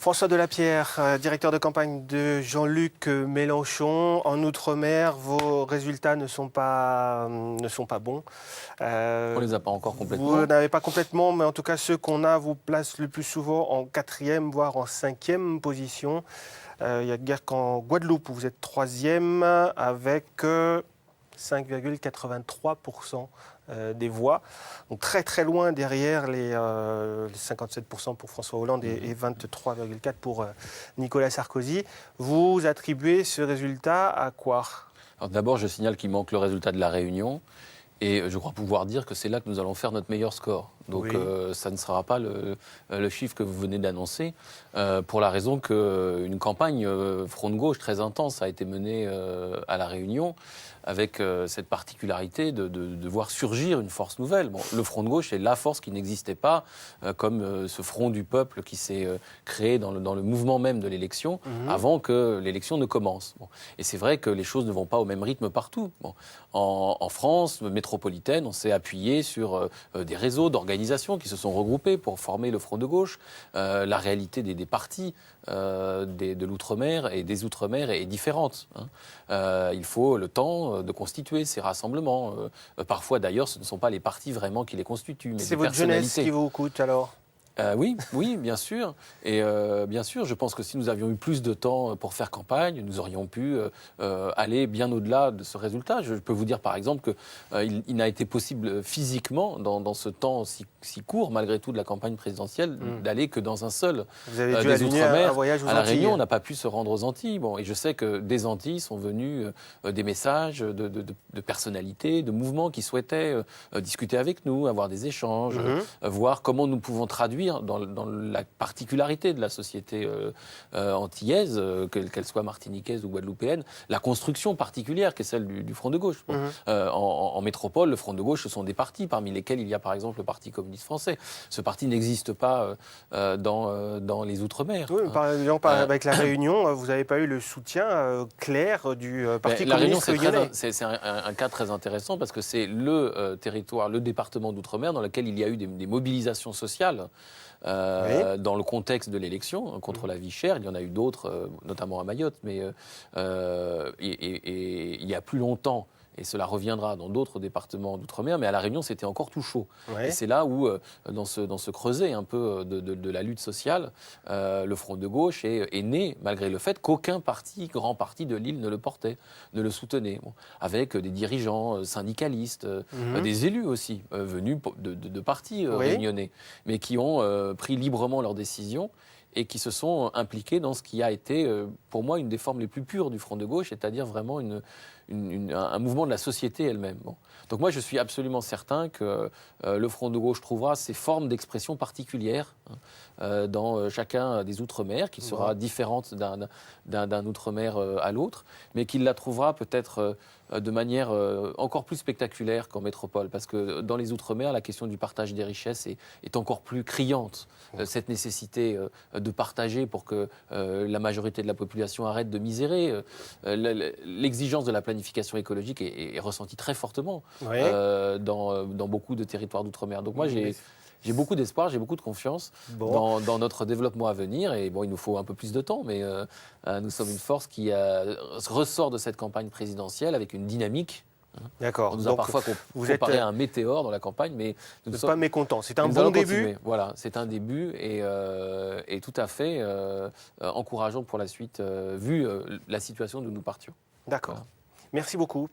François Delapierre, directeur de campagne de Jean-Luc Mélenchon. En Outre-mer, vos résultats ne sont pas bons. On ne les a pas encore complètement. Vous n'avez pas complètement, mais en tout cas, ceux qu'on a vous placent le plus souvent en 4e, voire en 5e position. Il n'y a guère qu'en Guadeloupe où vous êtes 3e avec 5,83% des voix. Donc très très loin derrière les 57% pour François Hollande et 23,4% pour Nicolas Sarkozy. Vous attribuez ce résultat à quoi? Alors d'abord, je signale qu'il manque le résultat de la Réunion. Et je crois pouvoir dire que c'est là que nous allons faire notre meilleur score. Donc oui. Ça ne sera pas le chiffre que vous venez d'annoncer, pour la raison qu'une campagne front de gauche très intense a été menée à La Réunion, avec cette particularité de voir surgir une force nouvelle. Bon, le front de gauche est la force qui n'existait pas, comme ce front du peuple qui s'est créé dans le mouvement même de l'élection, avant que l'élection ne commence. Bon. Et c'est vrai que les choses ne vont pas au même rythme partout. Bon. En France métropolitaine, on s'est appuyé sur des réseaux d'organisations qui se sont regroupés pour former le front de gauche. La réalité des partis de l'outre-mer et des outre-mer est différente. Il faut le temps de constituer ces rassemblements. Parfois, d'ailleurs, ce ne sont pas les partis vraiment qui les constituent, mais c'est des votre jeunesse qui vous coûte alors? Oui, bien sûr. Et bien sûr, je pense que si nous avions eu plus de temps pour faire campagne, nous aurions pu aller bien au-delà de ce résultat. Je peux vous dire par exemple qu'il n'a été possible physiquement, dans ce temps si court, malgré tout, de la campagne présidentielle, d'aller que dans un seul des Outre-mer. À La Réunion, on n'a pas pu se rendre aux Antilles. Bon, et je sais que des Antilles sont venus des messages de personnalités, de mouvements qui souhaitaient discuter avec nous, avoir des échanges, voir comment nous pouvons traduire dans la particularité de la société antillaise, qu'elle soit martiniquaise ou guadeloupéenne, la construction particulière qui est celle du Front de gauche. Bon. En métropole, le Front de gauche, ce sont des partis, parmi lesquels il y a par exemple le Parti communiste français. Ce parti n'existe pas dans les Outre-mer. Oui, par exemple, avec La Réunion, vous n'avez pas eu le soutien clair du Parti communiste réunionnais. C'est un cas très intéressant parce que c'est le territoire, le département d'Outre-mer dans lequel il y a eu des mobilisations sociales. Dans le contexte de l'élection contre la vie chère. Il y en a eu d'autres, notamment à Mayotte, mais il y a plus longtemps, et cela reviendra dans d'autres départements d'outre-mer, mais à La Réunion, c'était encore tout chaud. Ouais. Et c'est là où, dans ce creuset un peu de la lutte sociale, le Front de gauche est né, malgré le fait qu'aucun grand parti de l'île ne le portait, ne le soutenait. Bon, avec des dirigeants syndicalistes, des élus aussi, venus de partis réunionnais, mais qui ont pris librement leurs décisions et qui se sont impliqués dans ce qui a été, pour moi, une des formes les plus pures du Front de gauche, c'est-à-dire vraiment un mouvement de la société elle-même. Bon. Donc moi, je suis absolument certain que le Front de gauche trouvera ses formes d'expression particulières dans chacun des Outre-mer, qui sera différente d'un Outre-mer à l'autre, mais qu'il la trouvera peut-être de manière encore plus spectaculaire qu'en métropole, parce que dans les Outre-mer, la question du partage des richesses est encore plus criante. Cette nécessité de partager pour que la majorité de la population arrête de misérer. L'exigence de la planification écologique est ressentie très fortement dans beaucoup de territoires d'outre-mer. Donc moi, j'ai beaucoup d'espoir, j'ai beaucoup de confiance dans notre développement à venir. Et bon, il nous faut un peu plus de temps, mais nous sommes une force qui ressort de cette campagne présidentielle avec une dynamique. D'accord. On nous a parfois comparé à un météore dans la campagne, mais nous ne sommes pas mécontents. C'est un bon début. Voilà, c'est un début et tout à fait encourageant pour la suite, vu la situation d'où nous partions. D'accord. Voilà. Merci beaucoup.